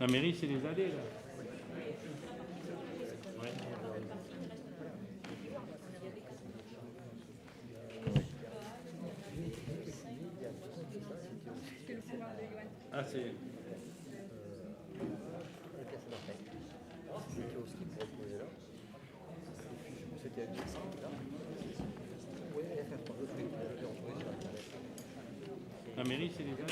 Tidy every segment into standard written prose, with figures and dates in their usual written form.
La mairie, c'est les allées, là. Ouais. Ah, c'est... La mairie, c'est les allées, là.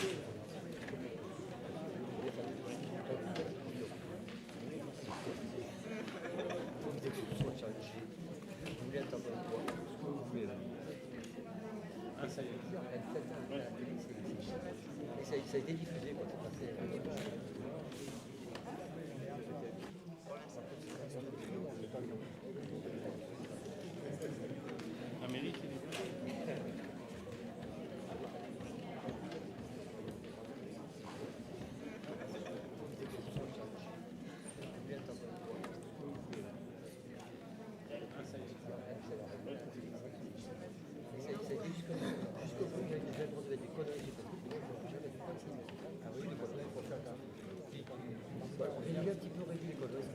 Ah, ça y est. Ouais. Ça a été diffusé, quoi. La mairie, c'est les allées. Ah, ça y est. Ça a été jusqu'au bout, il y a des gens qui des conneries. Ah oui, les conneries, il faut faire ça. On a un petit peu réduit les conneries.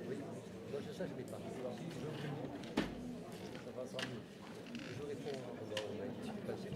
Oui, moi je sais, je ne mets pas. Ça va sans mieux. Je réponds, on a une petite passion.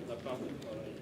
La part de travail.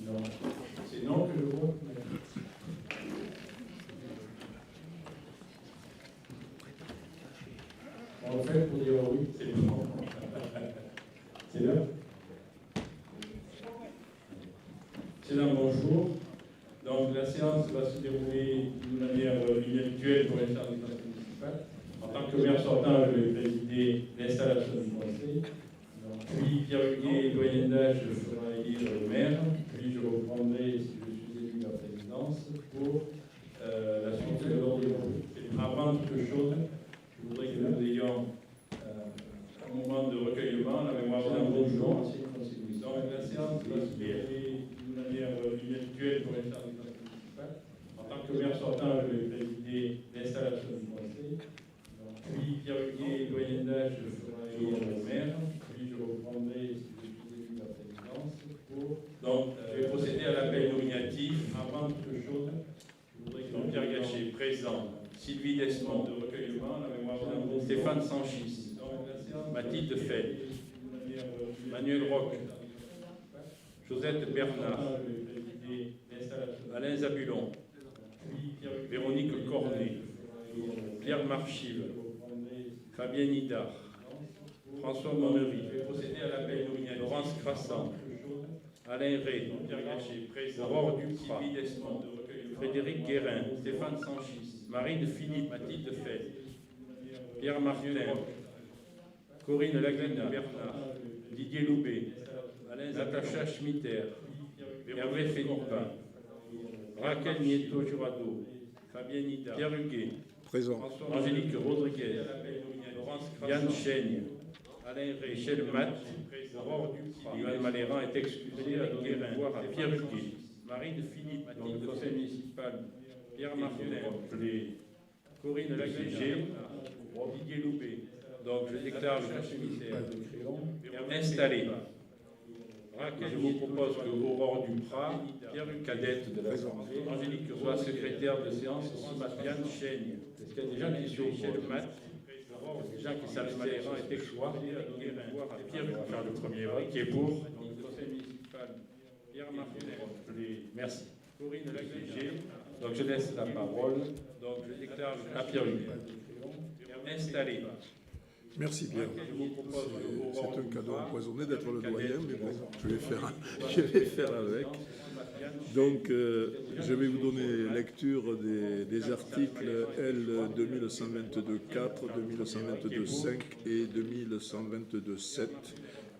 Non, c'est non que le groupe. En fait, pour dire oui, c'est non. C'est là. C'est là, bonjour. Donc la séance va se dérouler d'une manière inhabituelle pour les services municipales. En tant que maire sortant, je vais présider l'installation du conseil. Puis Pierre Huguet, doyen d'âge, fera élire le maire. Puis je reprendrai, si je suis élu, la présidence pour la suite de l'ordre du jour. Avant toute chose, je voudrais que nous ayons un moment de recueillement, la mémoire d'un bonjour. bonjour. Donc, la séance va se dérouler d'une manière inhabituelle pour les charges municipales. En tant que maire sortant, je vais présider l'installation du conseil. Puis Pierre Huguet, doyen d'âge, fera élire le maire. Puis je reprendrai, si je suis élu, la présidence. Donc, je vais procéder à l'appel nominatif. Avant toute chose, je voudrais que Pierre Gachet, présent. Sylvie Desmond, de recueillement, la mémoire de Stéphane Sanchis. Mathilde Fay, Manuel Roch, Josette Bernard, Alain Zabulon, Véronique Cornet, Pierre Marchive, Fabien Nidard, François Monnery, Laurence Crassan, Alain Rey, Aurore Duprat, Frédéric Guérin, Stéphane Sanchis, Marine Philippe, Mathilde Fay, Pierre Martin, Corinne Laglina, Bernard, Didier Loubet, Natacha Schmitter, Hervé Fénipin, Raquel Nieto-Jurado, Fabien Nida, Pierre Huguet, présent, Angélique Rodriguez, Yann Chaigne, Alain Rey, Michel Matt, Aurore Duprat, Yvan Maléran est excusé à Guérin, à Pierre Huguet, Marine Philippe, dans le conseil municipal, Pierre Martin, Corinne Laglina, Didier Loubet. Donc, je déclare le conseil municipal installé. Je vous propose que Aurore Duprat, Pierre cadette de l'Assemblée, Angélique soit secrétaire de séance, Yann Chaigne. Est-ce qu'il y a des gens qui sont au mat? Des gens qui savent Maléran est excloit. Pierre faire le premier vote, qui est pour. Donc, le conseil municipal, Pierre Martin. Merci. Corinne Laglégé. Donc, je laisse la parole. Donc, je déclare à Pierre installé. Merci Pierre. C'est un cadeau empoisonné d'être le doyen, mais bon, je vais faire avec. Donc, je vais vous donner lecture des articles L 2122.4, 2122.5 et 2122.7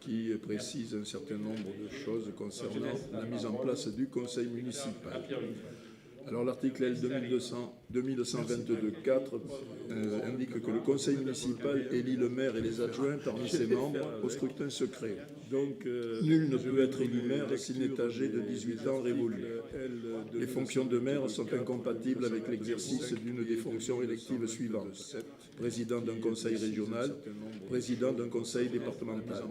qui précisent un certain nombre de choses concernant la mise en place du conseil municipal. Alors l'article L 2122.4 indique que le conseil municipal élit le maire et les adjoints parmi ses membres au scrutin secret. Donc nul ne peut être élu maire s'il n'est âgé de 18 ans révolus. Les fonctions de maire sont incompatibles avec l'exercice d'une des fonctions électives suivantes. Président d'un conseil régional, président d'un conseil départemental.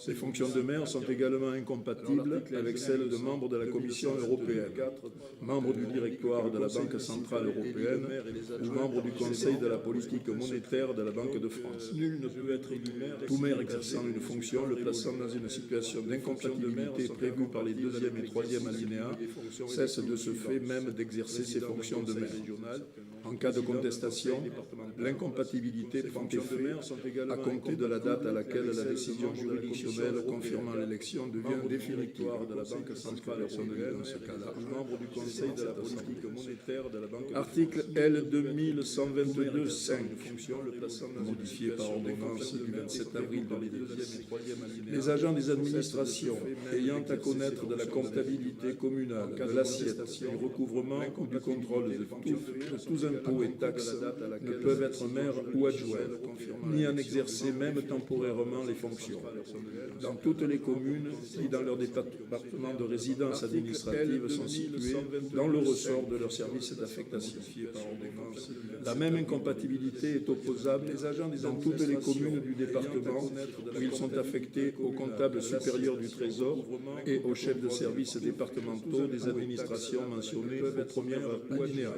Les fonctions de maire sont également incompatibles avec celles de membre de la Commission européenne, membre du directoire de la Banque centrale européenne ou membre du Conseil de la politique monétaire de la Banque de France. Nul ne peut être élu maire. Tout maire exerçant une fonction le plaçant dans une situation d'incompatibilité prévue par les 2e et 3e alinéas cesse de ce fait même d'exercer ses fonctions de maire. En cas de contestation, l'incompatibilité prend effet à compter de la date à laquelle la décision juridictionnelle confirmant l'élection devient définitive. De la Banque centrale européenne, dans ce cas-là, membre du Conseil de la politique monétaire de la Banque. Article L 2122.5, modifié par ordonnance du 27 avril 2010. Les agents des administrations ayant à connaître de la comptabilité communale, de l'assiette, du recouvrement ou du contrôle de tous impôts et taxes ne peuvent être maires ou adjoints, ni en exercer même temporairement les fonctions. Dans toutes les communes qui, dans leur département de résidence administrative, sont situées dans le ressort de leur service d'affectation. La même incompatibilité est opposable dans toutes les communes du département où ils sont affectés au comptable supérieur du Trésor et aux chefs de services départementaux des administrations mentionnées au premier alinéa.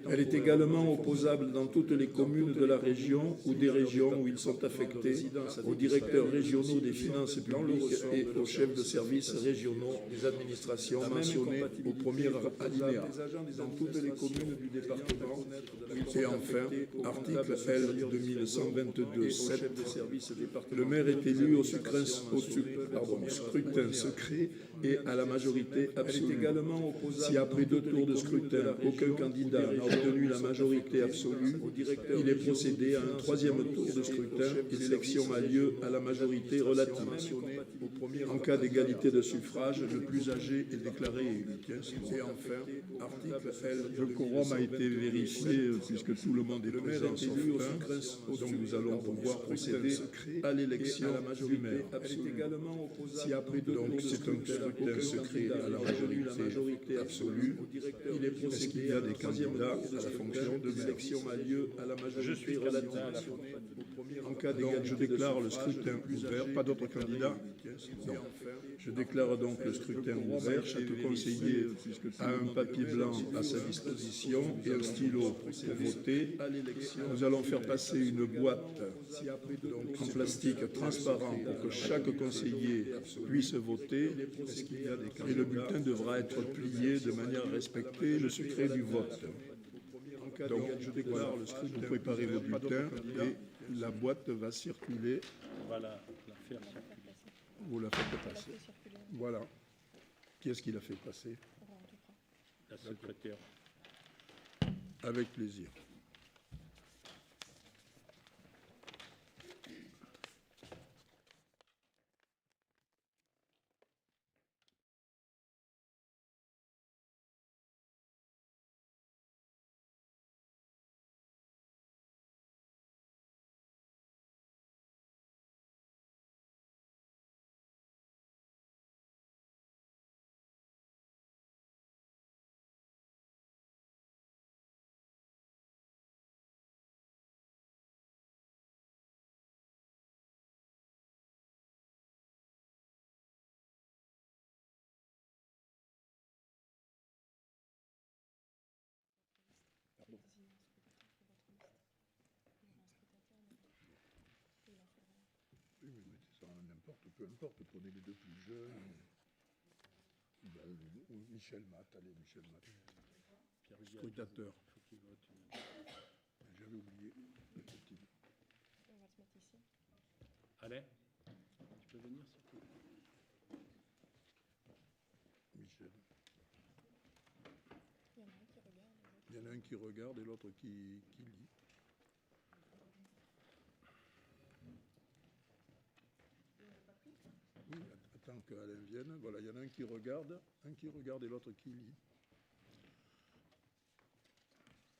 Elle est également opposable dans toutes les communes de la région ou des régions où ils sont affectés aux directeurs régionaux des finances publiques et aux chefs de services régionaux des administrations mentionnés au premier alinéa. Dans toutes les communes du département. Et enfin, article L 2122.7, le maire est élu au scrutin secret et à la majorité absolue. Si après 2 tours de scrutin, aucun candidat n'a obtenu la majorité absolue, il est procédé à un troisième tour de scrutin et l'élection a lieu à la majorité relative. En cas d'égalité de suffrage, le plus âgé est déclaré élu. Et enfin, article L. Le quorum a été vérifié puisque tout le monde est présent sauf un, donc nous allons pouvoir procéder à l'élection du maire. Donc c'est un scrutin secret à la majorité absolue. Est-ce qu'il y a des candidats à la fonction de maire? L'élection a lieu à la majorité relative. En cas d'égalité, je déclare le scrutin ouvert. Pas d'autres candidats? Non. Je déclare donc le scrutin ouvert. Chaque conseiller a un papier blanc à sa disposition et un stylo pour voter. Nous allons faire passer une boîte en plastique transparent pour que chaque conseiller puisse voter. Et le bulletin devra être plié de manière à respecter le secret du vote. Donc, je déclare le scrutin. Vous préparez vos bulletins et la boîte va circuler. On va la faire circuler. Vous la faites passer. Voilà. Qui est-ce qui l'a fait passer? La secrétaire. Avec plaisir. Oui, mais ça n'importe, peu importe, prenez les deux plus jeunes. Ben, Michel Matt, allez, Michel Matt. Scrutateur. J'avais oublié le petit. On va se mettre ici. Allez, tu peux venir s'il te plaît. Michel. Il y en a un qui regarde. Il y en a un qui regarde et l'autre qui lit. Oui, attends qu'Alain vienne. Voilà, il y en a un qui regarde et l'autre qui lit.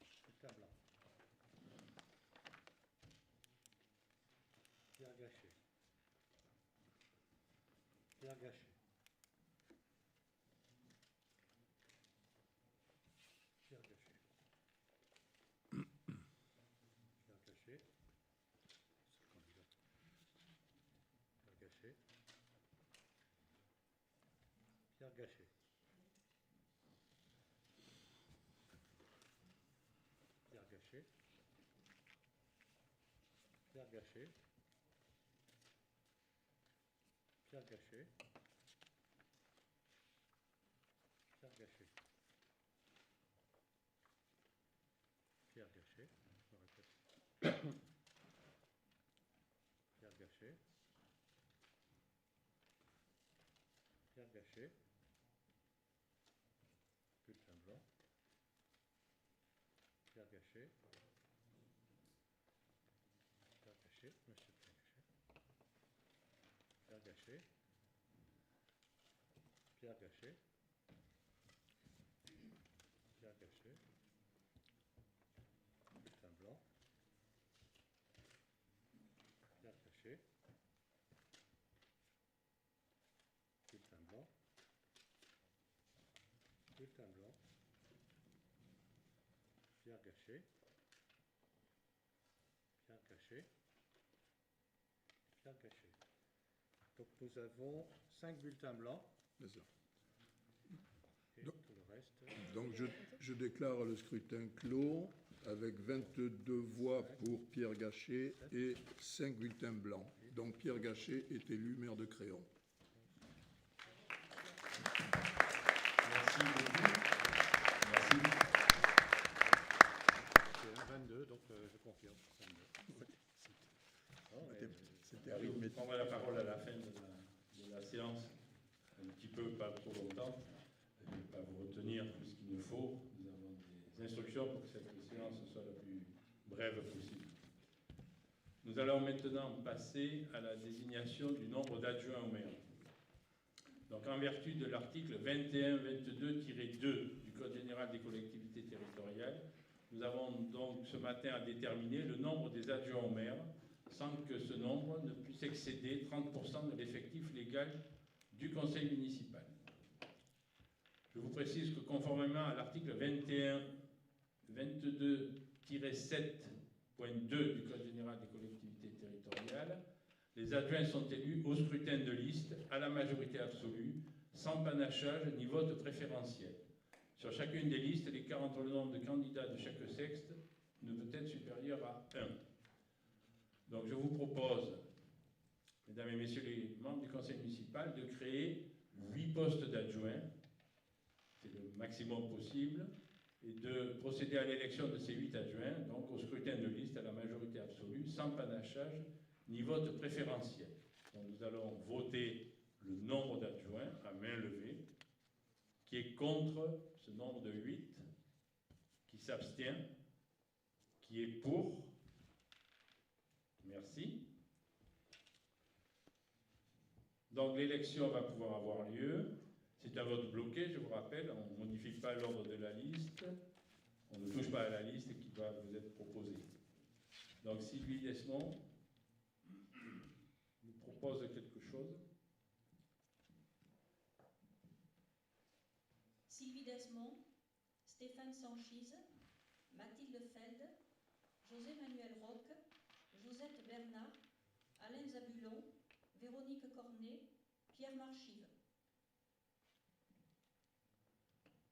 Scrutin blanc. Pierre Gachet. Pierre Gachet. Pierre Gachet. Pierre Gachet. C'est le candidat. Pierre Gachet. Pierre Gachet. Pierre Gachet. Pierre Gachet. Pierre Gachet. Pierre Gachet. Pierre Gachet. Je me répète. Pierre Gachet. Pierre Gachet. Bulletin blanc. Pierre Gachet. Pierre Gachet. Monsieur Pierre Gachet. Pierre Gachet. Pierre Gachet. Pierre Gachet. Bulletin blanc. Pierre Gachet. Bulletin blanc. Bulletin blanc. Pierre Gachet. Pierre Gachet. Pierre Gachet. Donc nous avons 5 bulletins blancs. C'est ça. Et Donc, tout le reste. Donc je déclare le scrutin clos avec 22 voix pour Pierre Gachet et 5 bulletins blancs. Donc Pierre Gachet est élu maire de Créon. Merci beaucoup. Merci. C'est un 22, donc je confirme. 22. C'était arithmétique. On prendra la parole à la fin de la séance, un petit peu, pas trop longtemps. Je ne vais pas vous retenir plus qu'il ne faut. Nous avons instructions pour que cette séance soit la plus brève possible. Nous allons maintenant passer à la désignation du nombre d'adjoints au maire. Donc, en vertu de l'article 21-22-2 du Code général des collectivités territoriales, nous avons donc ce matin à déterminer le nombre des adjoints au maire, sans que ce nombre ne puisse excéder 30% de l'effectif légal du conseil municipal. Je vous précise que conformément à l'article 21-22-7.2 du Code général des collectivités territoriales, les adjoints sont élus au scrutin de liste à la majorité absolue, sans panachage ni vote préférentiel. Sur chacune des listes, l'écart entre le nombre de candidats de chaque sexe ne peut être supérieur à 1. Donc je vous propose, mesdames et messieurs les membres du conseil municipal, de créer 8 postes d'adjoints, c'est le maximum possible, et de procéder à l'élection de ces 8 adjoints, donc au scrutin de liste à la majorité absolue, sans panachage ni vote préférentiel. Donc nous allons voter le nombre d'adjoints à main levée, qui est contre ce nombre de 8, qui s'abstient, qui est pour. Merci. Donc l'élection va pouvoir avoir lieu. C'est un vote bloqué, je vous rappelle, on ne modifie pas l'ordre de la liste, on ne touche pas à la liste qui va vous être proposée. Donc Sylvie Desmond nous propose quelque chose. Sylvie Desmond, Stéphane Sanchise, Mathilde Feld, José-Manuel Roque, Josette Bernard, Alain Zabulon, Véronique Cornet, Pierre Marchive.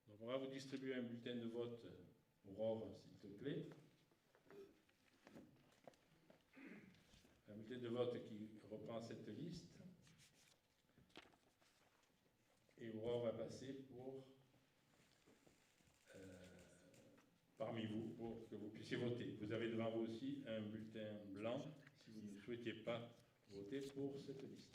Donc on va vous distribuer un bulletin de vote, Aurore, s'il te plaît. Un bulletin de vote qui reprend cette liste. Et Aurore va passer pour parmi vous pour que vous puissiez voter. Vous avez devant vous aussi un bulletin blanc si vous ne souhaitiez pas voter pour cette liste.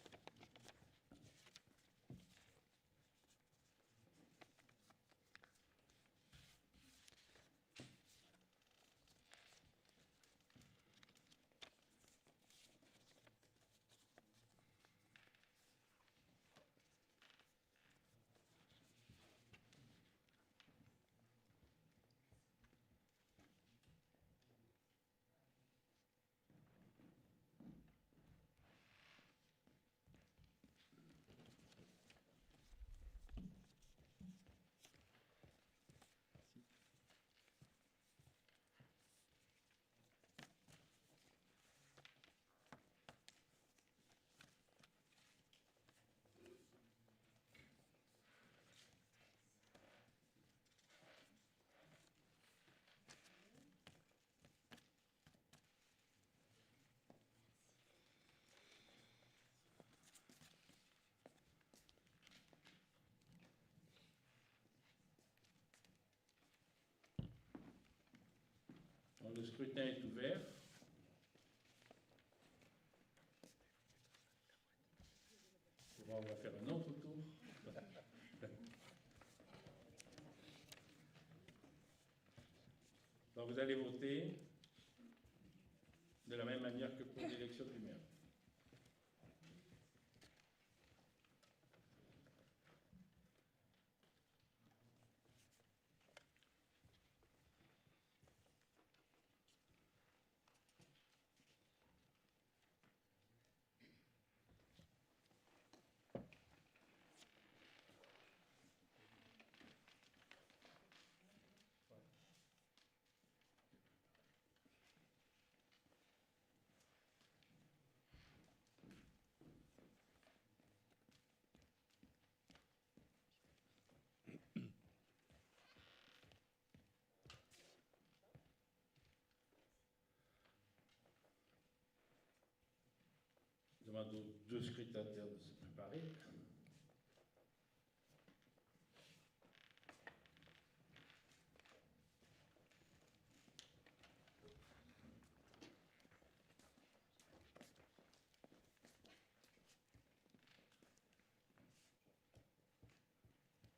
Donc, le scrutin est ouvert. On va faire un autre tour. Donc vous allez voter de la même manière que pour l'élection du maire. Je demande aux 2 scrutateurs de se préparer.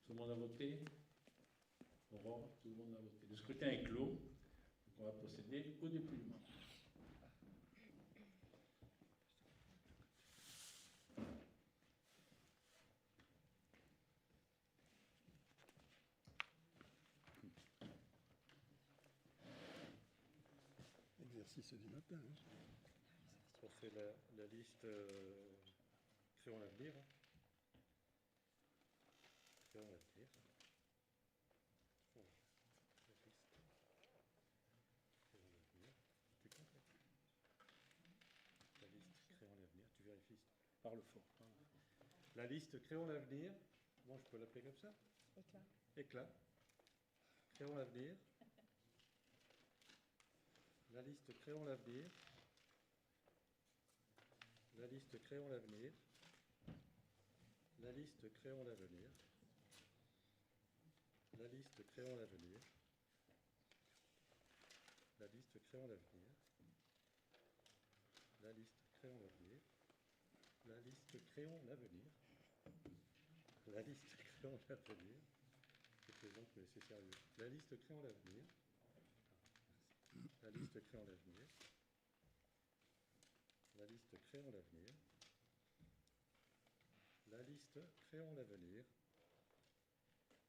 Tout le monde a voté? Bon. D'accord, tout le monde a voté. Le scrutin est clos. Donc on va procéder au dépouillement. Exercice du matin. Hein. On fait la liste Créons l'avenir. Hein. Créons l'avenir. Voilà. La liste Créons l'avenir. T'es complet. La liste Créons l'avenir. Tu vérifies. Parle fort. La liste Créons l'avenir. Bon, je peux l'appeler comme ça. Éclat. Éclat. Créons l'avenir. La liste Créons l'avenir. La liste Créons l'avenir. La liste Créons l'avenir. La liste Créons l'avenir. La liste Créons l'avenir. La liste Créons l'avenir. La liste Créons l'avenir. La liste Créons l'avenir. Je plaisante, mais c'est sérieux. La liste Créons l'avenir. La liste Créons l'avenir. La liste Créons l'avenir. La liste Créons l'avenir.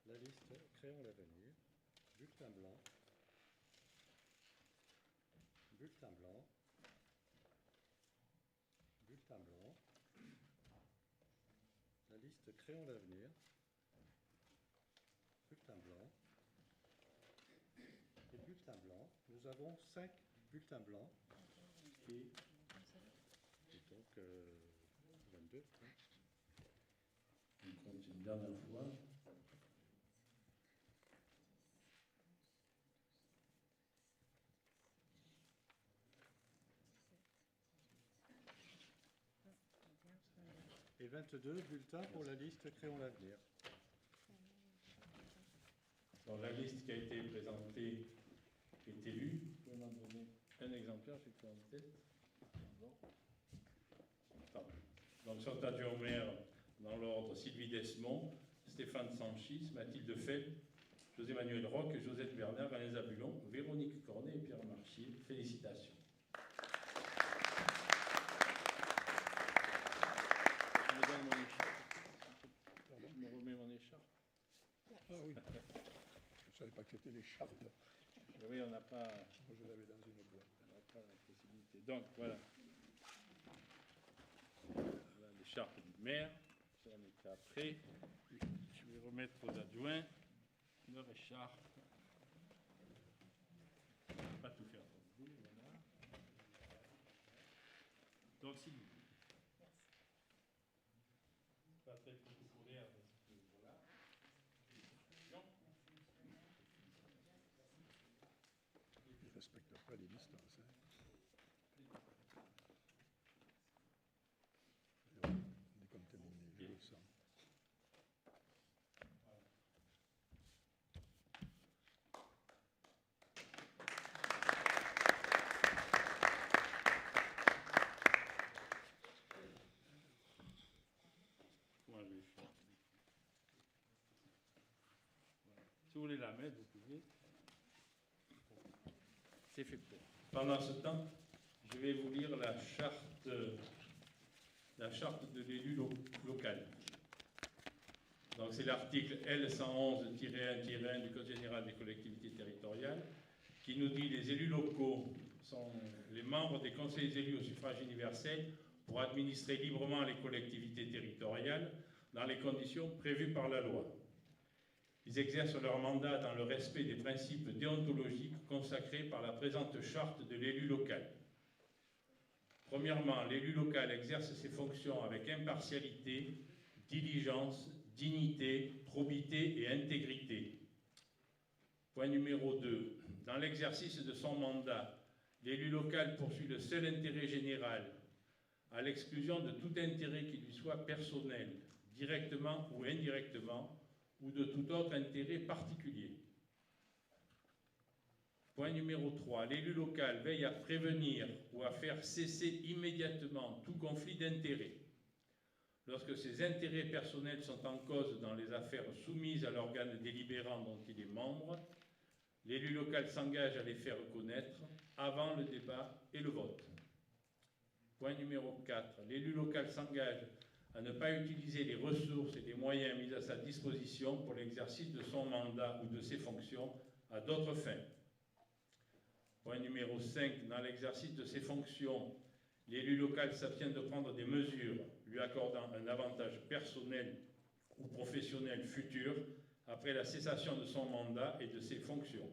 La liste Créons l'avenir. Bulletin blanc. Bulletin blanc. Bulletin blanc. La liste Créons l'avenir. Bulletin blanc. Et bulletin blanc. Nous avons 5 bulletins blancs. Et donc 22. Hein. On compte une dernière fois. Et 22 bulletins pour la liste Créons l'avenir. Donc la liste qui a été présentée est élue. Vous pouvez m'en donner un exemplaire, j'ai fait en tête. Donc sont adjoints au maire dans l'ordre Sylvie Desmond, Stéphane Sanchis, Mathilde Fell, José-Manuel Roch, Josette Bernard, Alain Zabulon, Véronique Cornet et Pierre Marchier. Félicitations. Je me donne mon écharpe. Je me remets mon écharpe. Ah oui. Je ne savais pas que c'était l'écharpe. Oui, on n'a pas. Moi, je l'avais dans une boîte. On n'a pas la possibilité. Donc, voilà. Voilà l'écharpe du maire. Ça, on est après. Je vais remettre aux adjoints leur écharpe. Je ne vais pas tout faire pour vous. Voilà. Donc, s'il vous plaît. Pas très populaire parce que voilà. Non. Ils ne respectent pas les distances. Hein. On décontamine les jeux au sang. Moi, je vais faire. Voilà. Si vous voulez la mettre, vous pouvez. C'est fait pour. Pendant ce temps, je vais vous lire la charte de l'élu local. Donc c'est l'article L111-1-1 du Code général des collectivités territoriales qui nous dit les élus locaux sont les membres des conseils élus au suffrage universel pour administrer librement les collectivités territoriales dans les conditions prévues par la loi. Ils exercent leur mandat dans le respect des principes déontologiques consacrés par la présente charte de l'élu local. Premièrement, l'élu local exerce ses fonctions avec impartialité, diligence, dignité, probité et intégrité. Point numéro 2. Dans l'exercice de son mandat, l'élu local poursuit le seul intérêt général, à l'exclusion de tout intérêt qui lui soit personnel, directement ou indirectement, ou de tout autre intérêt particulier. Point numéro 3. L'élu local veille à prévenir ou à faire cesser immédiatement tout conflit d'intérêts. lorsque ses intérêts personnels sont en cause dans les affaires soumises à l'organe délibérant dont il est membre, l'élu local s'engage à les faire connaître avant le débat et le vote. Point numéro 4. L'élu local s'engage à ne pas utiliser les ressources et les moyens mis à sa disposition pour l'exercice de son mandat ou de ses fonctions à d'autres fins. Point numéro 5. Dans l'exercice de ses fonctions, l'élu local s'abstient de prendre des mesures lui accordant un avantage personnel ou professionnel futur après la cessation de son mandat et de ses fonctions.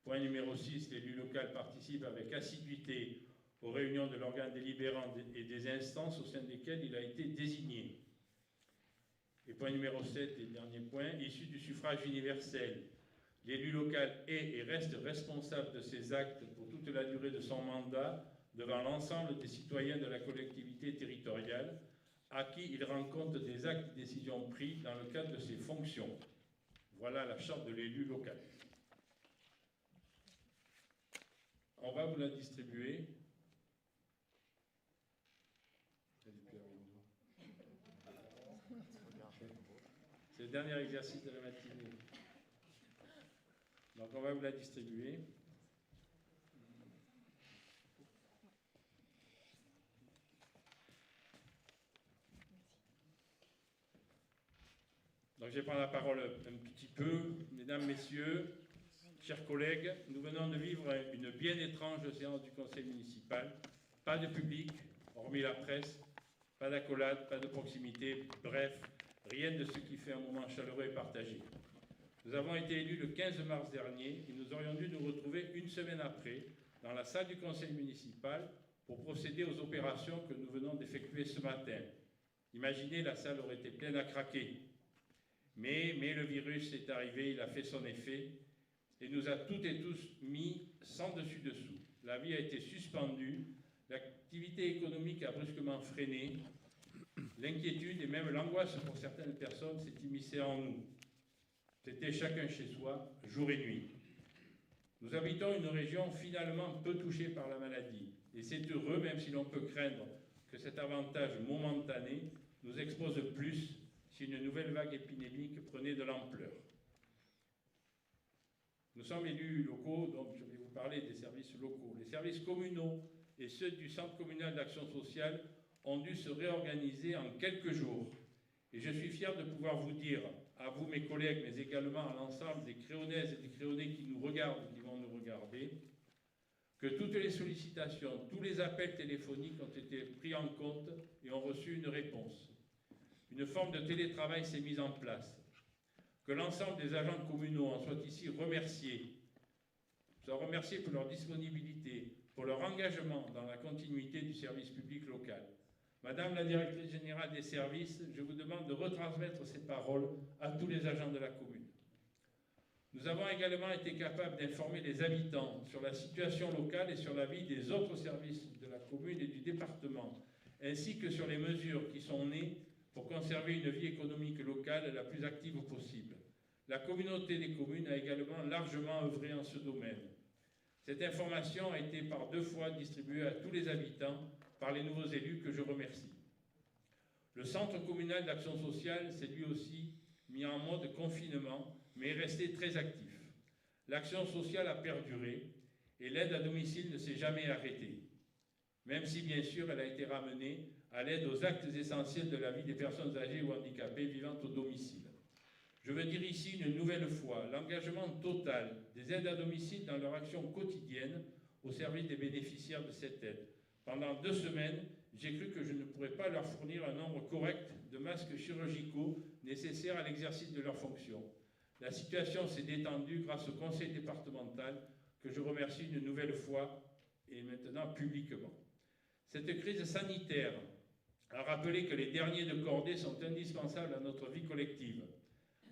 Point numéro 6. L'élu local participe avec assiduité aux réunions de l'organe délibérant et des instances au sein desquelles il a été désigné. Et point numéro 7, et dernier point, issu du suffrage universel, l'élu local est et reste responsable de ses actes pour toute la durée de son mandat devant l'ensemble des citoyens de la collectivité territoriale, à qui il rend compte des actes et décisions pris dans le cadre de ses fonctions. Voilà la charte de l'élu local. On va vous la distribuer. C'est le dernier exercice de la matinée. Donc on va vous la distribuer. Donc je vais prendre la parole un petit peu. Mesdames, Messieurs, chers collègues, nous venons de vivre une bien étrange séance du conseil municipal. Pas de public, hormis la presse, pas d'accolade, pas de proximité, bref, rien de ce qui fait un moment chaleureux et partagé. Nous avons été élus le 15 mars dernier et nous aurions dû nous retrouver une semaine après dans la salle du conseil municipal pour procéder aux opérations que nous venons d'effectuer ce matin. Imaginez, la salle aurait été pleine à craquer. Mais le virus est arrivé, il a fait son effet et nous a toutes et tous mis sans dessus-dessous. La vie a été suspendue, l'activité économique a brusquement freiné, l'inquiétude et même l'angoisse pour certaines personnes s'est immiscée en nous. C'était chacun chez soi, jour et nuit. Nous habitons une région finalement peu touchée par la maladie. Et c'est heureux, même si l'on peut craindre que cet avantage momentané nous expose plus si une nouvelle vague épidémique prenait de l'ampleur. Nous sommes élus locaux, donc je vais vous parler des services locaux. Les services communaux et ceux du Centre communal d'action sociale ont dû se réorganiser en quelques jours. Et je suis fier de pouvoir vous dire, à vous mes collègues, mais également à l'ensemble des Créonaises et des Créonais qui nous regardent, qui vont nous regarder, que toutes les sollicitations, tous les appels téléphoniques ont été pris en compte et ont reçu une réponse. Une forme de télétravail s'est mise en place. Que l'ensemble des agents communaux en soient ici remerciés, soient remerciés pour leur disponibilité, pour leur engagement dans la continuité du service public local. Madame la directrice générale des services, je vous demande de retransmettre ces paroles à tous les agents de la commune. Nous avons également été capables d'informer les habitants sur la situation locale et sur la vie des autres services de la commune et du département, ainsi que sur les mesures qui sont nées pour conserver une vie économique locale la plus active possible. La communauté des communes a également largement œuvré en ce domaine. Cette information a été par 2 fois distribuée à tous les habitants par les nouveaux élus que je remercie. Le Centre communal d'action sociale s'est lui aussi mis en mode confinement, mais est resté très actif. L'action sociale a perduré et l'aide à domicile ne s'est jamais arrêtée, même si bien sûr elle a été ramenée à l'aide aux actes essentiels de la vie des personnes âgées ou handicapées vivant au domicile. Je veux dire ici une nouvelle fois l'engagement total des aides à domicile dans leur action quotidienne au service des bénéficiaires de cette aide. Pendant 2 semaines, j'ai cru que je ne pourrais pas leur fournir un nombre correct de masques chirurgicaux nécessaires à l'exercice de leurs fonctions. La situation s'est détendue grâce au conseil départemental que je remercie une nouvelle fois et maintenant publiquement. Cette crise sanitaire a rappelé que les derniers de cordée sont indispensables à notre vie collective.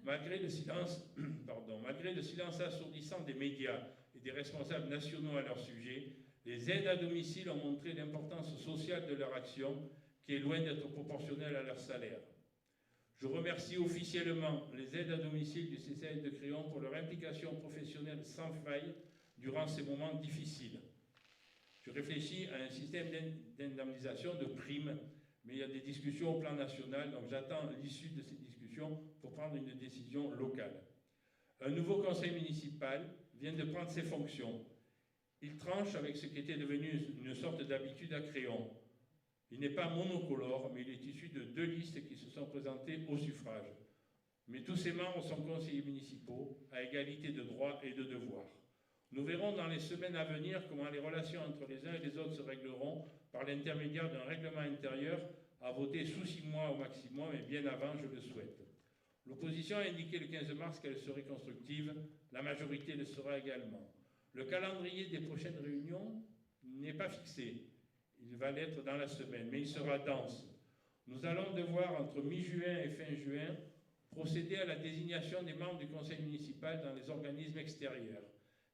Malgré le silence assourdissant des médias et des responsables nationaux à leur sujet, les aides à domicile ont montré l'importance sociale de leur action, qui est loin d'être proportionnelle à leur salaire. Je remercie officiellement les aides à domicile du CCAS de Créon pour leur implication professionnelle sans faille durant ces moments difficiles. Je réfléchis à un système d'indemnisation de primes mais il y a des discussions au plan national, donc j'attends l'issue de ces discussions pour prendre une décision locale. Un nouveau conseil municipal vient de prendre ses fonctions. Il tranche avec ce qui était devenu une sorte d'habitude à Créon. Il n'est pas monocolore, mais il est issu de 2 listes qui se sont présentées au suffrage. Mais tous ses membres sont conseillers municipaux, à égalité de droits et de devoirs. Nous verrons dans les semaines à venir comment les relations entre les uns et les autres se régleront par l'intermédiaire d'un règlement intérieur à voter sous 6 mois au maximum, et bien avant, je le souhaite. L'opposition a indiqué le 15 mars qu'elle serait constructive, la majorité le sera également. Le calendrier des prochaines réunions n'est pas fixé. Il va l'être dans la semaine, mais il sera dense. Nous allons devoir, entre mi-juin et fin juin, procéder à la désignation des membres du conseil municipal dans les organismes extérieurs,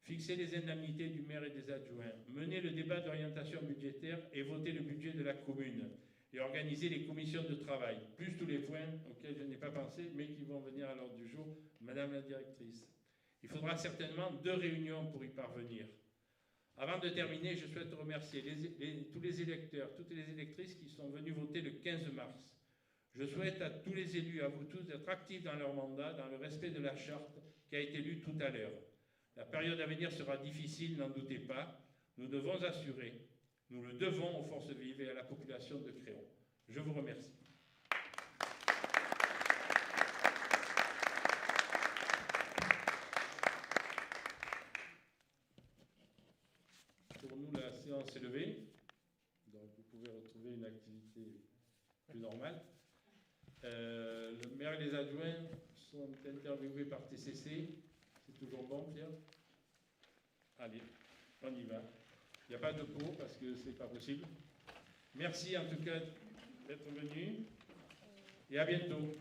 fixer les indemnités du maire et des adjoints, mener le débat d'orientation budgétaire et voter le budget de la commune, et organiser les commissions de travail, plus tous les points auxquels je n'ai pas pensé, mais qui vont venir à l'ordre du jour, Madame la Directrice. Il faudra certainement 2 réunions pour y parvenir. Avant de terminer, je souhaite remercier tous les électeurs, toutes les électrices qui sont venus voter le 15 mars. Je souhaite à tous les élus, à vous tous, d'être actifs dans leur mandat, dans le respect de la charte qui a été lue tout à l'heure. La période à venir sera difficile, n'en doutez pas. Nous devons assurer, nous le devons aux forces vives et à la population de Créon. Je vous remercie. Pour nous, la séance est levée. Donc, vous pouvez retrouver une activité plus normale. Le maire et les adjoints sont interviewés par TCC. C'est toujours bon, Pierre? Allez, on y va. Il n'y a pas de pot parce que ce n'est pas possible. Merci en tout cas d'être venu et à bientôt.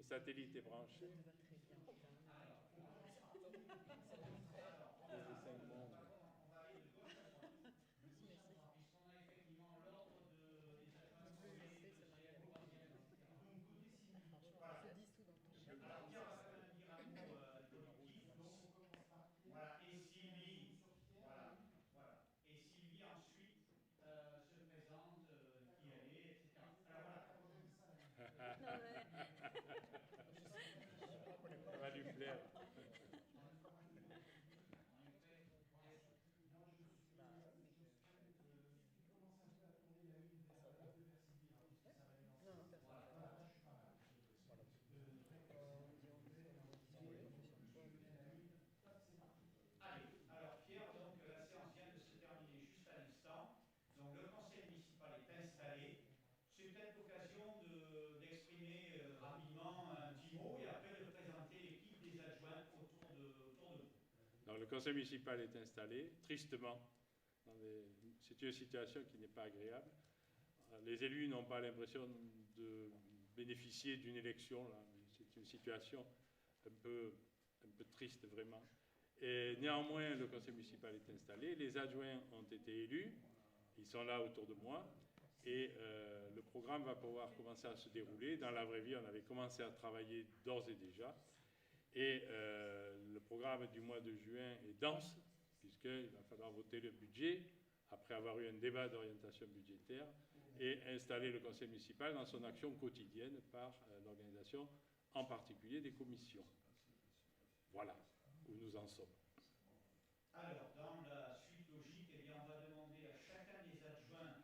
satellite est branché. Voilà, et Sylvie, voilà. Et Sylvie ensuite se présente, qui elle est, etc. Alors voilà. Ça va lui plaire. Allez, alors Pierre, donc la séance vient de se terminer juste à l'instant. Donc le conseil municipal est installé. C'est peut-être l'occasion d'exprimer rapidement un petit mot et après de présenter l'équipe des adjoints autour de vous. Donc, le conseil municipal est installé, tristement. C'est une situation qui n'est pas agréable. Les élus n'ont pas l'impression de bénéficier d'une élection. C'est une situation un peu triste, vraiment. Et néanmoins, le conseil municipal est installé. Les adjoints ont été élus. Ils sont là autour de moi. Et le programme va pouvoir commencer à se dérouler. Dans la vraie vie, on avait commencé à travailler d'ores et déjà. Et le programme du mois de juin est dense, puisqu'il va falloir voter le budget, après avoir eu un débat d'orientation budgétaire, et installer le conseil municipal dans son action quotidienne par l'organisation, en particulier des commissions. Voilà où nous en sommes. Alors, dans la suite logique, eh bien, on va demander à chacun des adjoints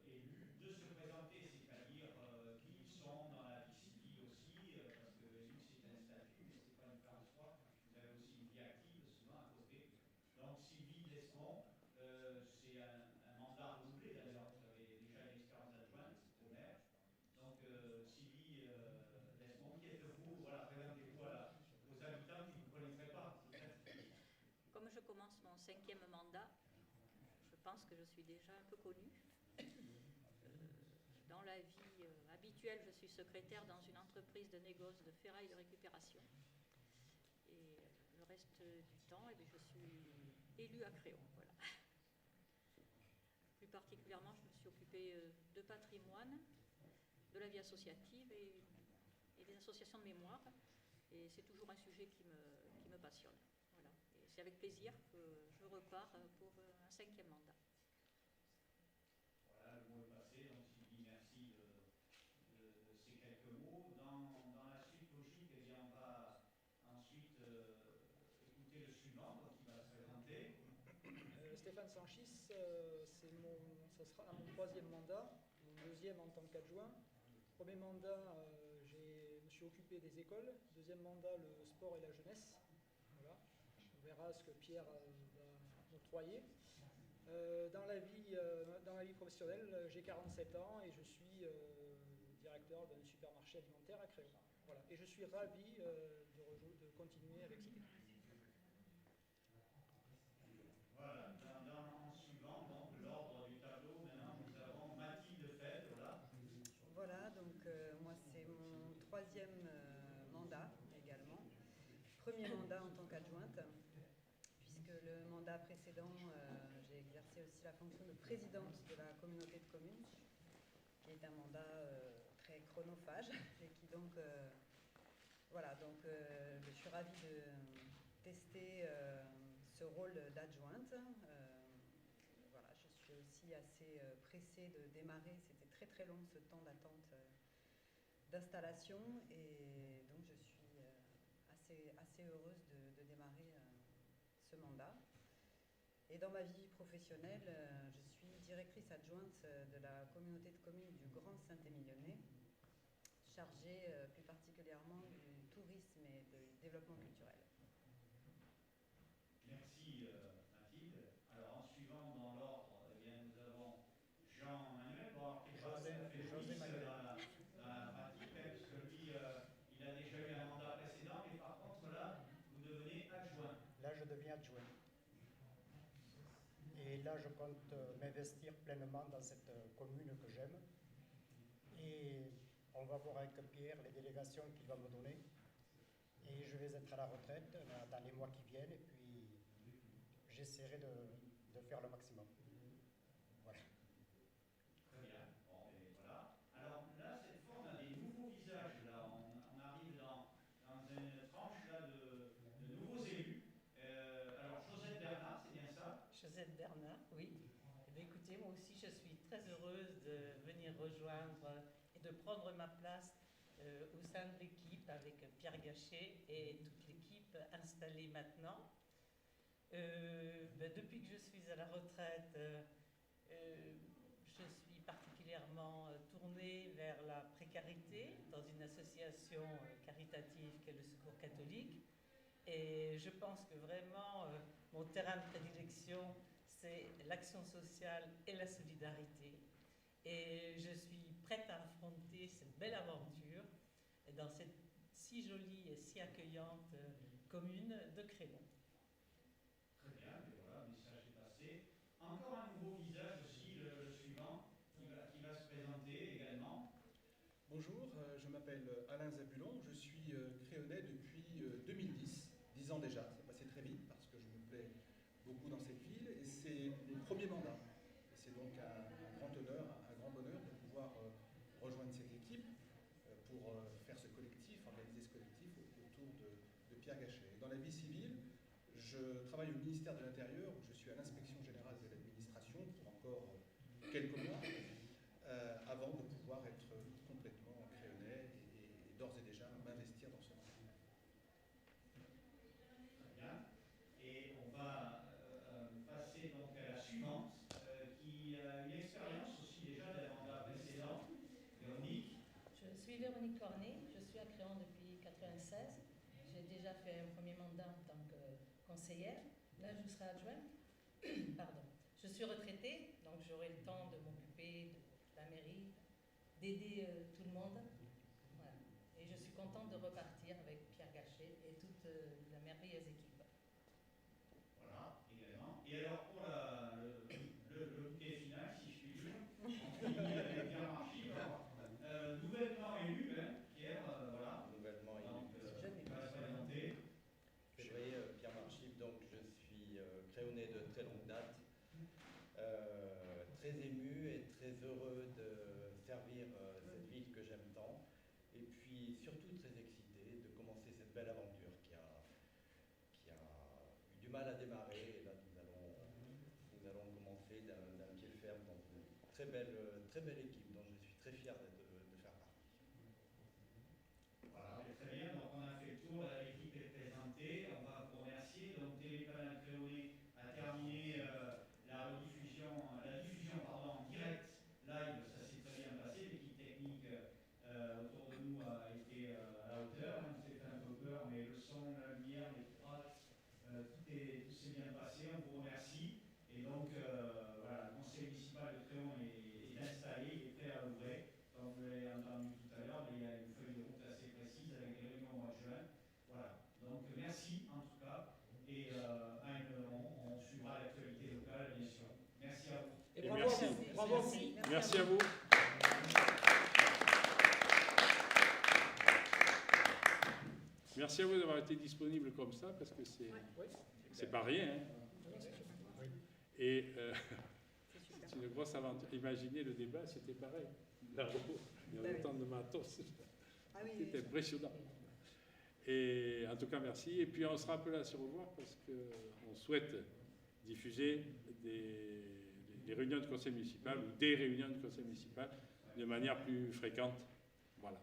élus de se présenter, c'est-à-dire qui sont dans la vie civile aussi, parce que élu c'est un statut, mais ce n'est pas une fin en soi. Vous avez aussi une vie active souvent à côté. Donc Sylvie Desmond, c'est un mandat renouvelé d'ailleurs, vous avez déjà une expérience d'adjointe au maire. Donc Sylvie Desmond, qui êtes-vous? Voilà, présentez-vous aux habitants qui ne vous connaîtraient pas. Comme je commence mon 5e mandat, je pense que je suis déjà un peu connue. Dans la vie habituelle, je suis secrétaire dans une entreprise de négoce de ferraille de récupération. Et le reste du temps, eh bien, je suis élue à Créon. Voilà. Plus particulièrement, je me suis occupée de patrimoine, de la vie associative et des associations de mémoire. Et c'est toujours un sujet qui me passionne. Voilà. Et c'est avec plaisir que je repars pour un 5e mandat. Voilà, le mot est passé, donc Sylvie, merci de ces quelques mots. Dans la suite logique, eh bien, on va ensuite écouter le suivant, donc il va se présenter. Stéphane Sanchis, ça sera mon 3e mandat, mon 2e en tant qu'adjoint. Premier mandat, je me suis occupé des écoles. 2e mandat, le sport et la jeunesse. Voilà. On verra ce que Pierre va octroyer. Dans la vie professionnelle, j'ai 47 ans et je suis directeur d'un supermarché alimentaire à Créon. Voilà. Et je suis ravi de continuer avec Sylvie. Voilà, en suivant donc l'ordre du tableau, maintenant nous avons Mathilde Feld, voilà. Voilà, donc moi c'est mon 3e mandat également. Premier mandat en tant qu'adjointe, puisque le mandat précédent, j'ai exercé aussi la fonction de présidente de la communauté de communes, qui est un mandat très chronophage, et qui donc, voilà, donc je suis ravie de tester ce rôle d'adjointe. Voilà, je suis aussi assez pressée de démarrer, c'était très très long ce temps d'attente d'installation, et donc je suis assez heureuse de démarrer ce mandat. Et dans ma vie professionnelle, je suis directrice adjointe de la communauté de communes du Grand Saint-Émilionnais, chargée plus particulièrement du tourisme et du développement culturel. Merci Mathilde. Alors en suivant dans l'ordre, eh bien, nous avons Jean-Manuel, qui est dans la pratique, parce que lui, il a déjà eu un mandat précédent, mais par contre là, vous devenez adjoint. Là, je deviens adjoint. Et là, je compte m'investir pleinement dans cette commune que j'aime. Et on va voir avec Pierre les délégations qu'il va me donner. Et je vais être à la retraite dans les mois qui viennent, et puis j'essaierai de faire le maximum. Voilà. Très bien. Bon, et voilà. Alors là, cette fois, on a des nouveaux visages. Là, on arrive dans une tranche là, de nouveaux élus. Alors, Josette Bernard, c'est bien ça? Josette Bernard, oui. Eh bien, écoutez, moi aussi, je suis très heureuse de venir rejoindre et de prendre ma place au sein de l'équipe avec Pierre Gachet et toute l'équipe installée maintenant. Depuis que je suis à la retraite, je suis particulièrement tournée vers la précarité dans une association caritative qu'est le Secours catholique. Et je pense que vraiment, mon terrain de prédilection, c'est l'action sociale et la solidarité. Et je suis prête à affronter cette belle aventure dans cette si jolie et si accueillante commune de Créon. Très bien, mais voilà, le message est passé. Encore un nouveau visage aussi, le suivant, qui va se présenter également. Bonjour, je m'appelle Alain Zabulon, je suis créonnais depuis 2010, 10 ans déjà, c'est passé très vite parce que je me plais beaucoup dans cette ville et c'est mon premier mandat. Et c'est donc un grand honneur, un grand bonheur de pouvoir rejoindre cette équipe pour faire ce collectif, organiser ce collectif autour de Pierre Gachet. Dans la vie civile, je travaille au ministère de l'Intérieur où je suis à l'inspection générale de l'administration pour encore quelques mois avant de pouvoir être complètement créonnais et d'ores et déjà m'investir dans ce monde. Très bien. Et on va passer donc à la suivante, qui a une expérience aussi déjà d'un mandat précédent. Véronique. Je suis Véronique Cornet, je suis à Créon depuis 1996. J'ai déjà fait un premier mandat en tant que conseillère. Là, je serai adjointe. Pardon. Je suis retraitée, donc j'aurai le temps de m'occuper de la mairie, d'aider tout le monde. Voilà. Et je suis contente de repartir avec Pierre Gachet et toute la merveilleuse équipe. Voilà, également. Et alors, pour le bouquet final, si je puis dire, on finit avec Pierre Marchip. Nouvellement élu, hein, Pierre, voilà. Nouvellement élu. Donc, il va se présenter. Oui, Pierre Marchip, donc je suis créonnais de très longue date, très ému et très heureux de servir cette ville que j'aime tant, et puis surtout très excité de commencer cette belle aventure qui a eu du mal à démarrer. Et là, nous allons commencer d'un pied ferme dans une très belle équipe dont je suis très fier de faire partie. Voilà, très bien. Donc, on a fait le tour, l'équipe est présentée. On va vous remercier. Donc, Télépanel Créonais a terminé la diffusion en direct, live. Ça s'est très bien passé. L'équipe technique autour de nous a été à la hauteur. On s'est fait un peu peur, mais le son, la lumière, les traces, tout s'est bien passé. On vous remercie. Et donc, voilà, le conseil municipal de Créon est installé, il est prêt à ouvrir. Comme vous l'avez entendu tout à l'heure, il y a une feuille de route assez précise avec des réunions au mois de juin. Voilà. Donc, merci en tout cas. Et on suivra l'actualité locale, bien sûr. Merci à vous. Et bravo merci. à vous. Bravo à vous. Merci à vous. Merci à vous d'avoir été disponible comme ça, parce que c'est pas rien. Hein. Et c'est une grosse aventure. Imaginez le débat, c'était pareil. Là-haut, il y a autant de matos. C'était impressionnant. Et en tout cas, merci. Et puis on sera appelé à se revoir parce qu'on souhaite diffuser des réunions de conseil municipal ou des réunions de conseil municipal de manière plus fréquente. Voilà.